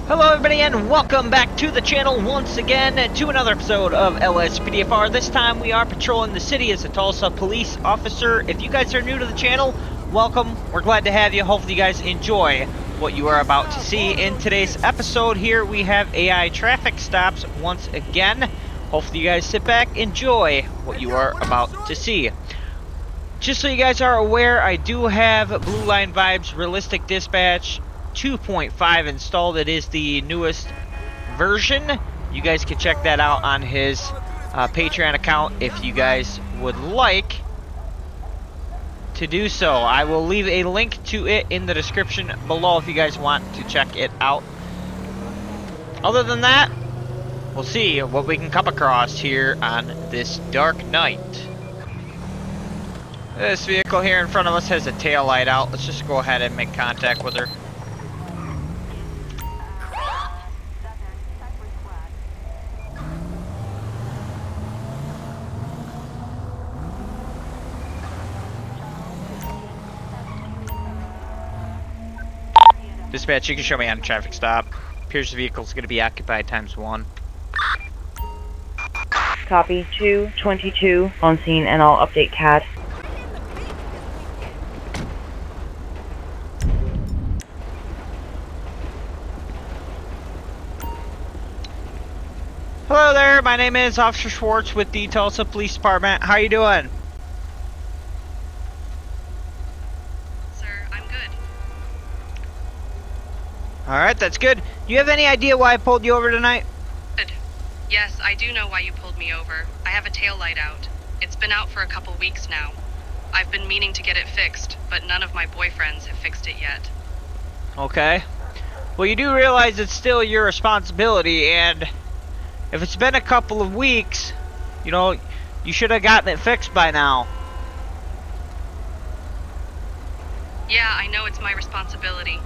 Hello everybody and welcome back to the channel once again to another episode of LSPDFR. This time we are patrolling the city as a Tulsa police officer. If you guys are new to the channel, welcome. We're glad to have you. Hopefully you guys enjoy what you are about to see. In today's episode here we have AI traffic stops once again. Hopefully you guys sit back, enjoy what you are about to see. Just so you guys are aware, I do have Blue Line Vibes Realistic Dispatch 2.5 installed. It is the newest version. You guys can check that out on his Patreon account if you guys would like to do so. I will leave a link to it in the description below if you guys want to check it out. Other than that, we'll see what we can come across here on this dark night. This vehicle here in front of us has a tail light out. Let's just go ahead and make contact with her. Dispatch, you can show me on a traffic stop. Appears the vehicle is going to be occupied ×1. Copy, 222 on scene, and I'll update CAD. Hello there, my name is Officer Schwartz with the Tulsa Police Department. How you doing? Sir, I'm good. Alright, that's good. Do you have any idea why I pulled you over tonight? Good. Yes, I do know why you pulled me over. I have a tail light out. It's been out for a couple weeks now. I've been meaning to get it fixed, but none of my boyfriends have fixed it yet. Okay. Well, you do realize it's still your responsibility, and if it's been a couple of weeks, you know, you should have gotten it fixed by now. Yeah, I know it's my responsibility.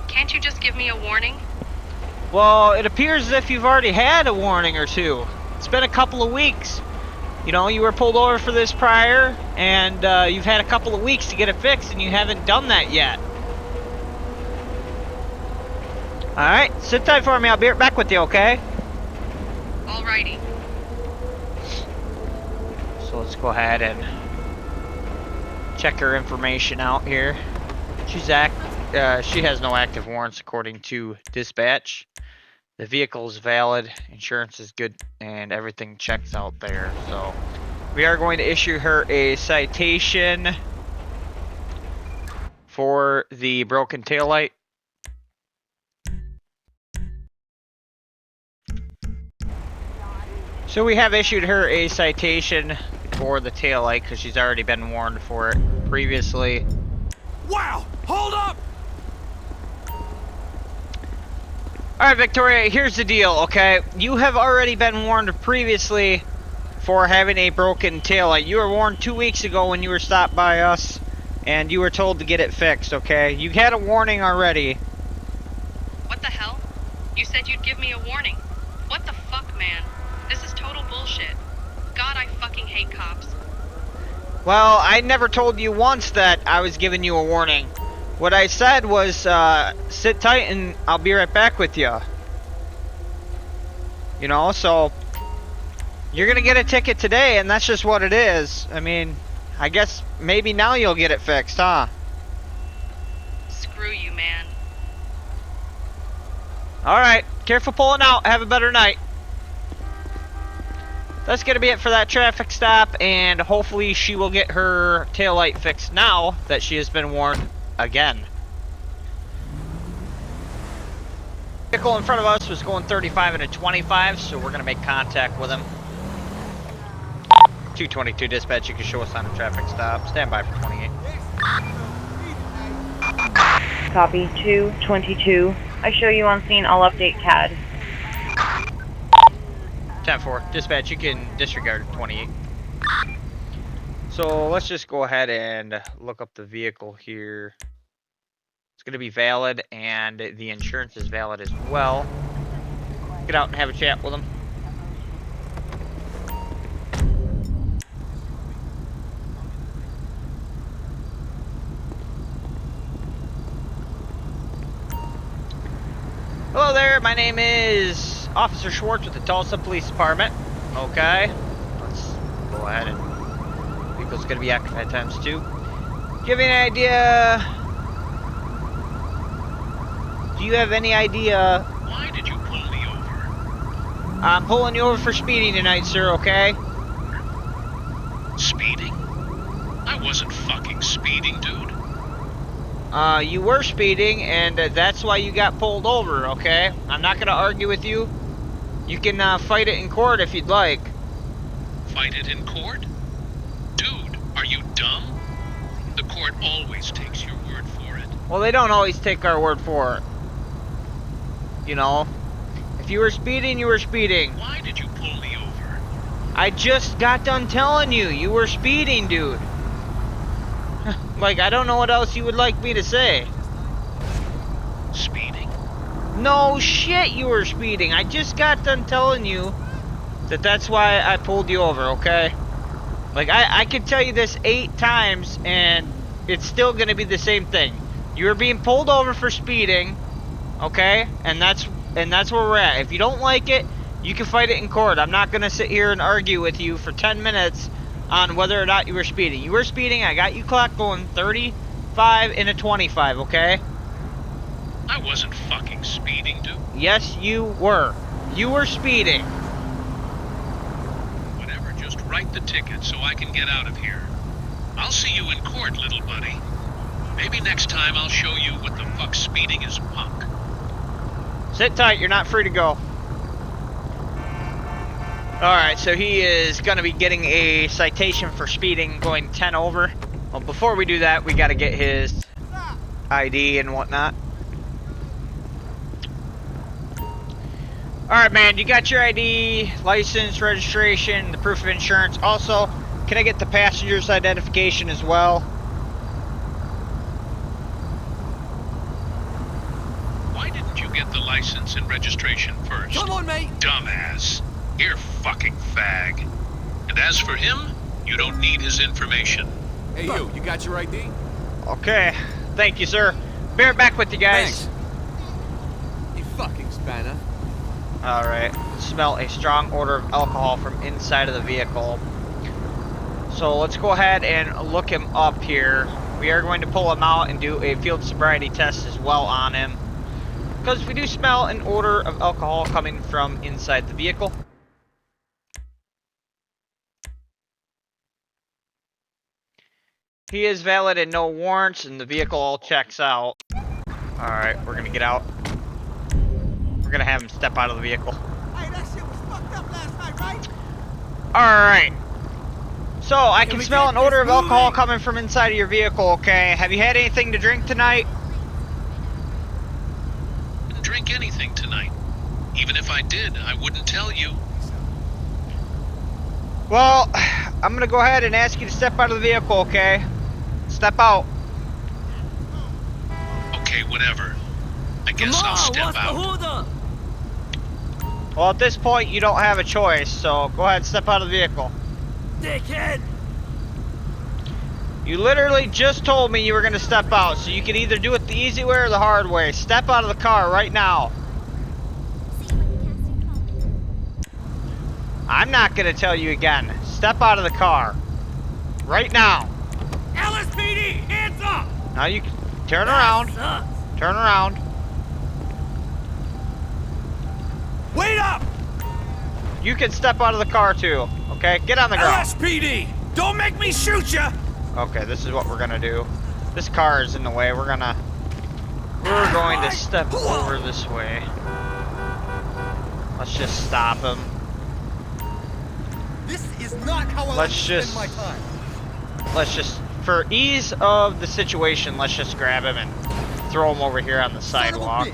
Can't you just give me a warning? Well, it appears as if you've already had a warning or two. It's been a couple of weeks. You know, you were pulled over for this prior, and you've had a couple of weeks to get it fixed, and you haven't done that yet. Alright, sit tight for me. I'll be right back with you, okay? Alrighty. So let's go ahead and check her information out here. She has no active warrants according to dispatch. The vehicle is valid, insurance is good, and everything checks out there. So we are going to issue her a citation for the broken taillight. So we have issued her a citation for the taillight because she's already been warned for it previously. Wow! Hold up! Alright, Victoria, here's the deal, okay? You have already been warned previously for having a broken taillight. You were warned 2 weeks ago when you were stopped by us, and you were told to get it fixed, okay? You had a warning already. What the hell? You said you'd give me a warning. What the fuck, man? This is total bullshit. God, I fucking hate cops. Well, I never told you once that I was giving you a warning. What I said was, sit tight and I'll be right back with you. You know, so you're gonna get a ticket today, and that's just what it is. I mean, I guess maybe now you'll get it fixed, huh? Screw you, man. Alright, careful pulling out. Have a better night. That's gonna be it for that traffic stop, and hopefully she will get her taillight fixed now that she has been warned again. The vehicle in front of us was going 35 and a 25, so we're gonna make contact with him. 222 dispatch, you can show us on a traffic stop. Stand by for 28. Copy, 222. I show you on scene, I'll update CAD. 10-4, dispatch, you can disregard 28. So let's just go ahead and look up the vehicle here. It's going to be valid, and the insurance is valid as well. Get out and have a chat with them. Hello there, my name is Officer Schwartz with the Tulsa Police Department. Okay, let's go ahead and vehicle's gonna be active at times 2. Do you have any idea? Do you have any idea? Why did you pull me over? I'm pulling you over for speeding tonight, sir, okay? Speeding? I wasn't fucking speeding, dude. You were speeding, and that's why you got pulled over, okay? I'm not gonna argue with you. You can fight it in court if you'd like. Fight it in court? Dude, are you dumb? The court always takes your word for it. Well, they don't always take our word for it. You know? If you were speeding, you were speeding. Why did you pull me over? I just got done telling you, you were speeding, dude. Like, I don't know what else you would like me to say. Speeding? No shit, you were speeding. I just got done telling you that that's why I pulled you over, okay? Like, I could tell you this 8 times, and it's still gonna be the same thing. You were being pulled over for speeding, okay? And that's where we're at. If you don't like it, you can fight it in court. I'm not gonna sit here and argue with you for 10 minutes on whether or not you were speeding. You were speeding. I got you clocked going 35 and a 25, okay? I wasn't fucking speeding, dude. Yes, you were. You were speeding. Whatever, just write the ticket so I can get out of here. I'll see you in court, little buddy. Maybe next time I'll show you what the fuck speeding is, punk. Sit tight, you're not free to go. Alright, so he is going to be getting a citation for speeding going 10 over. Well, before we do that, we got to get his ID and whatnot. Alright, man, you got your ID, license, registration, the proof of insurance. Also, can I get the passenger's identification as well? Why didn't you get the license and registration first? Come on, mate. Dumbass. Here, fucking fag. And as for him, you don't need his information. Hey, you got your ID? Okay, thank you, sir. Be right back with you guys. Thanks. You fucking spanner. Alright, smell a strong odor of alcohol from inside of the vehicle. So let's go ahead and look him up here. We are going to pull him out and do a field sobriety test as well on him, because we do smell an odor of alcohol coming from inside the vehicle. He is valid and no warrants, and the vehicle all checks out. Alright, we're gonna get out. We're gonna have him step out of the vehicle. Hey, that shit was fucked up last night, right? Alright. So, I can we smell get an odor this of alcohol moving? coming from inside of your vehicle, okay? Have you had anything to drink tonight? Didn't drink anything tonight. Even if I did, I wouldn't tell you. Well, I'm gonna go ahead and ask you to step out of the vehicle, okay? Step out. Okay, whatever. I guess I'll step out. Well, at this point, you don't have a choice, so go ahead and step out of the vehicle. Dickhead! You literally just told me you were gonna step out, so you can either do it the easy way or the hard way. Step out of the car right now. I'm not gonna tell you again. Step out of the car. Right now. LSPD, hands up! Now you can turn around. Turn around. Wait up! You can step out of the car too. Okay, get on the ground. LSPD, don't make me shoot ya! Okay, this is what we're gonna do. This car is in the way. We're going to step over this way. Let's just stop him. This is not how I Let's just, for ease of the situation, let's just grab him and throw him over here on the sidewalk.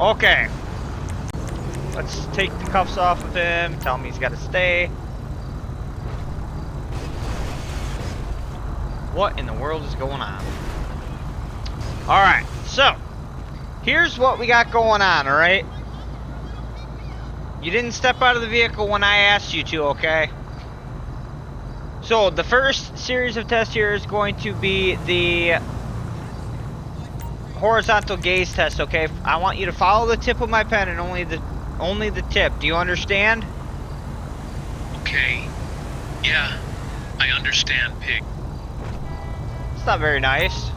Okay. Let's take the cuffs off of him, tell him he's got to stay. What in the world is going on? Alright, so, here's what we got going on, alright? You didn't step out of the vehicle when I asked you to, okay? So, the first series of tests here is going to be the horizontal gaze test, okay? I want you to follow the tip of my pen and only the tip. Do you understand? Okay. Yeah, I understand, Pig. It's not very nice.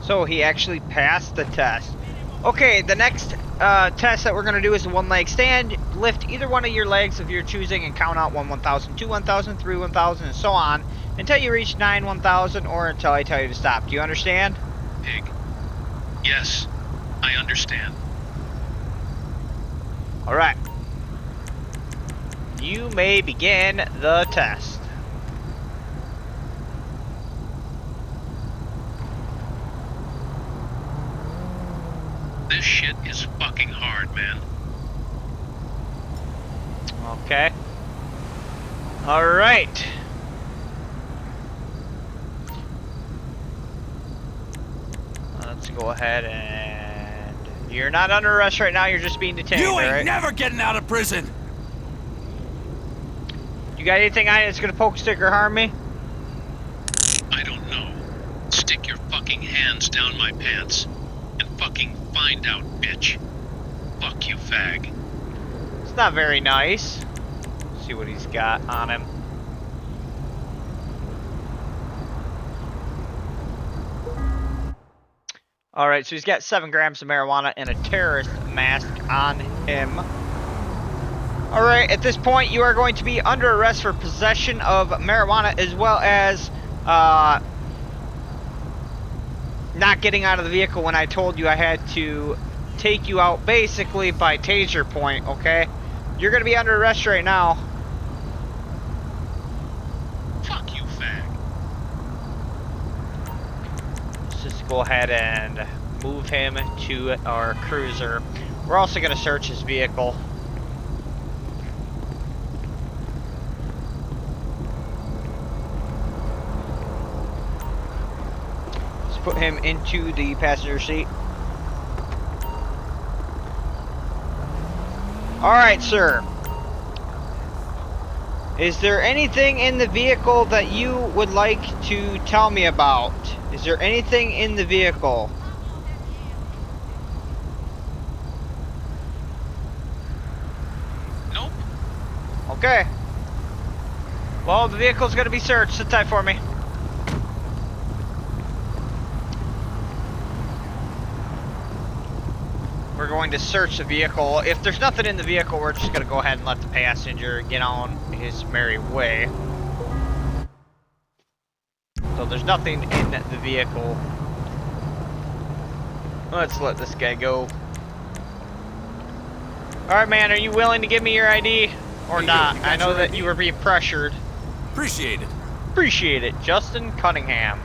So he actually passed the test. Okay, the next test that we're going to do is a one-leg stand. Lift either one of your legs of your choosing and count out 1, 1,000, 2, 1,000, 3, 1,000, and so on until you reach 9, 1,000, or until I tell you to stop. Do you understand? Pig. Yes, I understand. Alright. You may begin the test. This shit is fucking hard, man. Okay. Alright. Let's go ahead and... You're not under arrest right now, you're just being detained, You ain't alright? never getting out of prison! You got anything on you that's gonna poke, stick, or harm me? I don't know. Stick your fucking hands down my pants. And fucking find out, bitch. Fuck you, fag. It's not very nice. See what he's got on him. Alright, so he's got 7 grams of marijuana and a terrorist mask on him. Alright, at this point you are going to be under arrest for possession of marijuana as well as not getting out of the vehicle when I told you I had to take you out basically by taser point, okay? You're going to be under arrest right now. Fuck you, fag. Let's just go ahead and move him to our cruiser. We're also going to search his vehicle. Let's put him into the passenger seat. Alright, sir. Is there anything in the vehicle that you would like to tell me about? Is there anything in the vehicle? Nope. Okay. Well, the vehicle's gonna be searched. Sit tight for me. We're going to search the vehicle. If there's nothing in the vehicle, we're just gonna go ahead and let the passenger get on his merry way. So there's nothing in the vehicle. Let's let this guy go. Alright, man, are you willing to give me your ID? Or not? I know that you were being pressured. Appreciate it. Appreciate it. Justin Cunningham.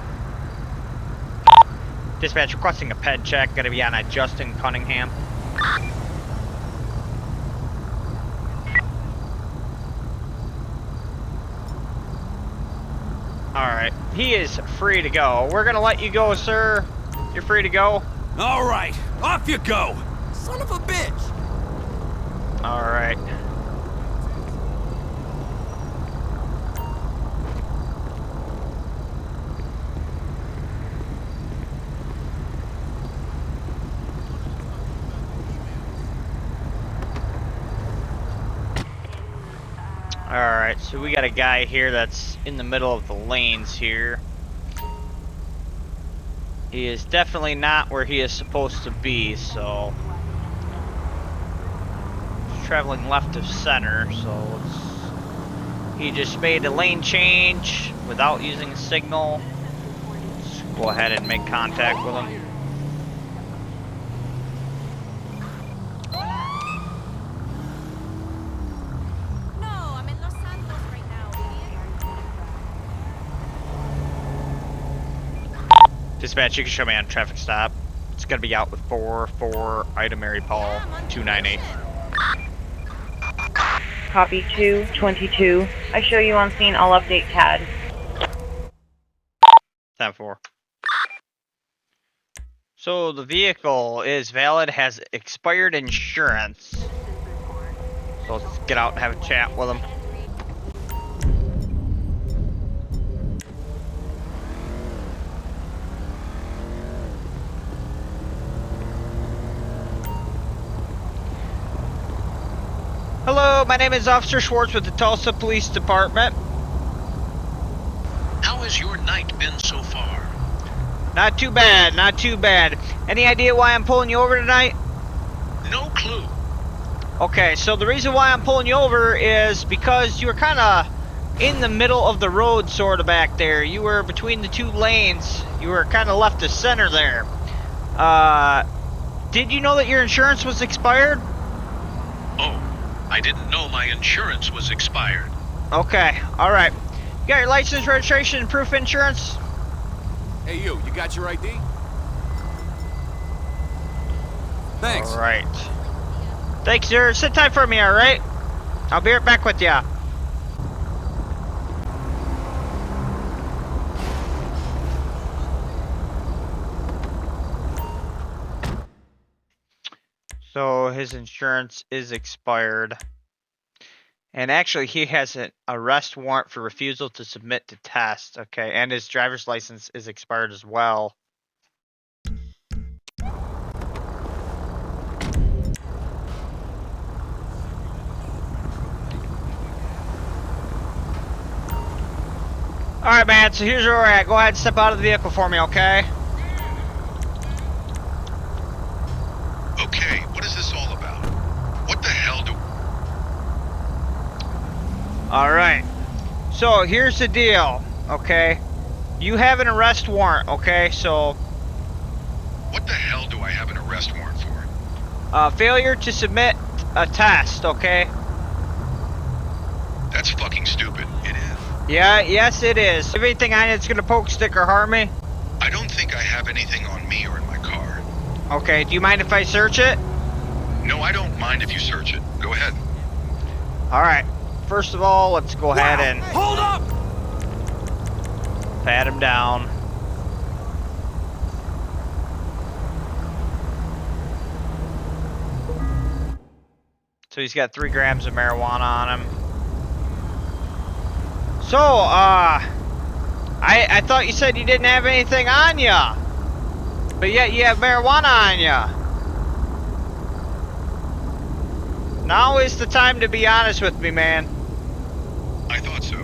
Dispatch requesting a ped check. Gonna be on a Justin Cunningham. Alright. He is free to go. We're gonna let you go, sir. You're free to go. All right, off you go. Son of a bitch. Alright. Alright, so we got a guy here that's in the middle of the lanes here. He is definitely not where he is supposed to be, so... He's traveling left of center, so it's... He just made a lane change without using a signal. Let's go ahead and make contact with him. Dispatch, you can show me on traffic stop. It's gonna be out with 4 Ida Mary Paul 298. Copy 222. I show you on scene. I'll update CAD. 10-4. So the vehicle is valid, has expired insurance. So let's get out and have a chat with him. Hello, my name is Officer Schwartz with the Tulsa Police Department. How has your night been so far? Not too bad, not too bad. Any idea why I'm pulling you over tonight? No clue. Okay, so the reason why I'm pulling you over is because you were kind of in the middle of the road, sort of back there. You were between the two lanes. You were kind of left to center there. Did you know that your insurance was expired? Oh, I didn't know my insurance was expired. Okay, alright. You got your license, registration, and proof of insurance? Hey, you got your ID? Thanks. Alright. Thanks, sir. Sit tight for me, alright? I'll be right back with ya. So his insurance is expired. And actually, he has an arrest warrant for refusal to submit to test. Okay, and his driver's license is expired as well. Alright, man, so here's where we're at. Go ahead and step out of the vehicle for me, okay? Okay, what is this all about? What the hell do... Alright. So, here's the deal, okay? You have an arrest warrant, okay? So, What the hell do I have an arrest warrant for? failure to submit a test, okay? That's fucking stupid. It is. Yeah, yes it is. If anything on it's gonna poke, stick, or harm me? I don't think I have anything on me or in my car. Okay, do you mind if I search it? No, I don't mind if you search it. Go ahead. Alright. First of all, let's go ahead and Hold up! pat him down. So he's got 3 grams of marijuana on him. So, I thought you said you didn't have anything on ya. But yet you have marijuana on ya. Now is the time to be honest with me, man. I thought so.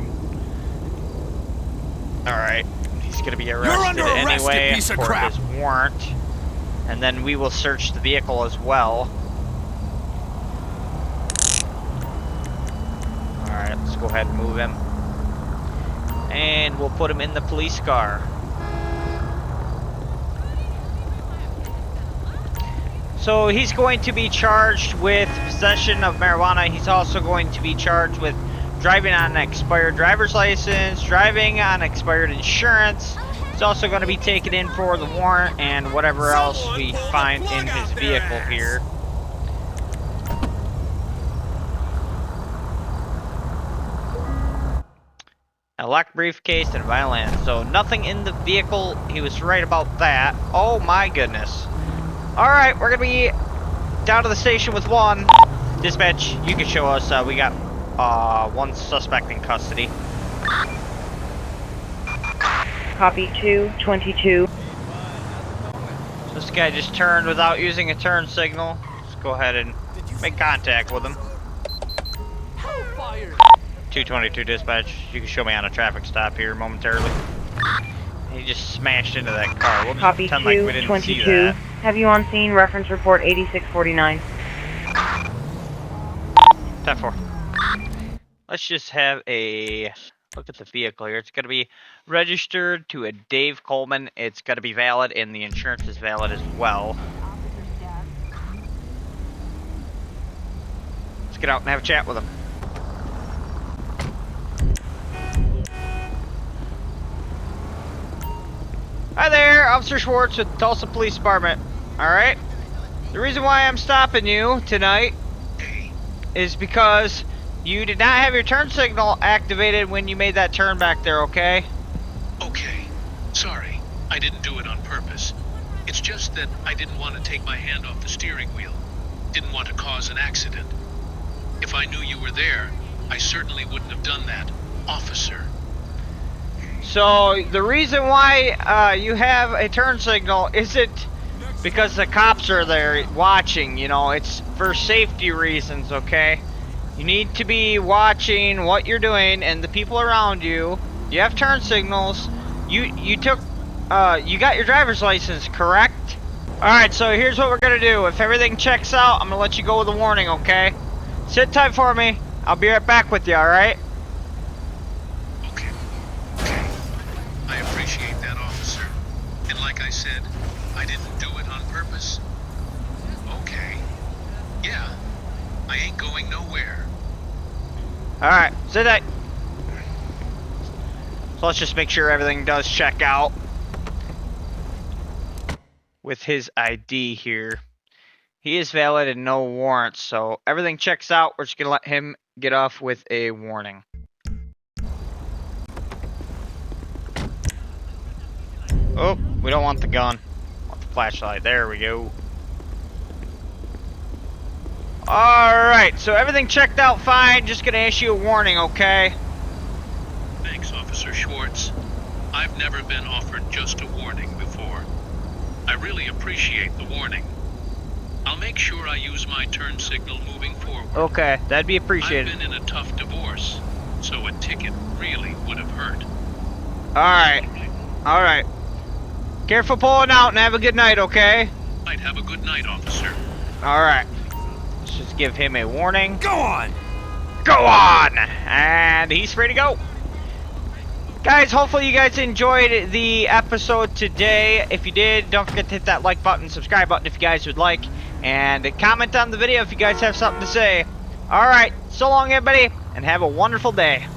Alright. He's gonna be You're arrested under arrest, you anyway piece of for crap. his warrant. And then we will search the vehicle as well. Alright, let's go ahead and move him. And we'll put him in the police car. So he's going to be charged with possession of marijuana. He's also going to be charged with driving on an expired driver's license, driving on expired insurance. He's also going to be taken in for the warrant and whatever else we find in his vehicle here. A locked briefcase and violin. So nothing in the vehicle. He was right about that. Oh my goodness. Alright, we're gonna be down to the station with 1. Dispatch, you can show us. We got 1 suspect in custody. Copy 222. So this guy just turned without using a turn signal. Let's go ahead and make contact with him. 222 dispatch, you can show me on a traffic stop here momentarily. He just smashed into that car. We'll just Copy pretend like we didn't see 222. that. Have you on scene? Reference report 8649. 10-4. Let's just have a look at the vehicle here. It's going to be registered to a Dave Coleman. It's going to be valid, and the insurance is valid as well. Let's get out and have a chat with him. Hi there, Officer Schwartz with the Tulsa Police Department. Alright? The reason why I'm stopping you tonight is because you did not have your turn signal activated when you made that turn back there, okay? Okay. Sorry. I didn't do it on purpose. It's just that I didn't want to take my hand off the steering wheel. Didn't want to cause an accident. If I knew you were there, I certainly wouldn't have done that, officer. So the reason why you have a turn signal isn't because the cops are there watching, you know, it's for safety reasons, okay? You need to be watching what you're doing and the people around you. You have turn signals. You got your driver's license, correct? Alright, so here's what we're gonna do. If everything checks out, I'm gonna let you go with a warning, okay? Sit tight for me. I'll be right back with you, alright? Okay. I appreciate that, officer. And like I said, I didn't do it on purpose. Okay. Yeah. I ain't going nowhere. Alright, sit tight. So let's just make sure everything does check out with his ID here. He is valid and no warrants, so everything checks out. We're just gonna let him get off with a warning. Oh, we don't want the gun. We want the flashlight. There we go. Alright, so everything checked out fine. Just gonna issue a warning, okay? Thanks, Officer Schwartz. I've never been offered just a warning before. I really appreciate the warning. I'll make sure I use my turn signal moving forward. Okay, that'd be appreciated. I've been in a tough divorce, so a ticket really would have hurt. Alright. Alright. Careful pulling out and have a good night, okay? I'd have a good night, officer. Alright. Let's just give him a warning. Go on! Go on! And he's free to go. Guys, hopefully you guys enjoyed the episode today. If you did, don't forget to hit that like button, subscribe button if you guys would like, and comment on the video if you guys have something to say. Alright, so long everybody, and have a wonderful day.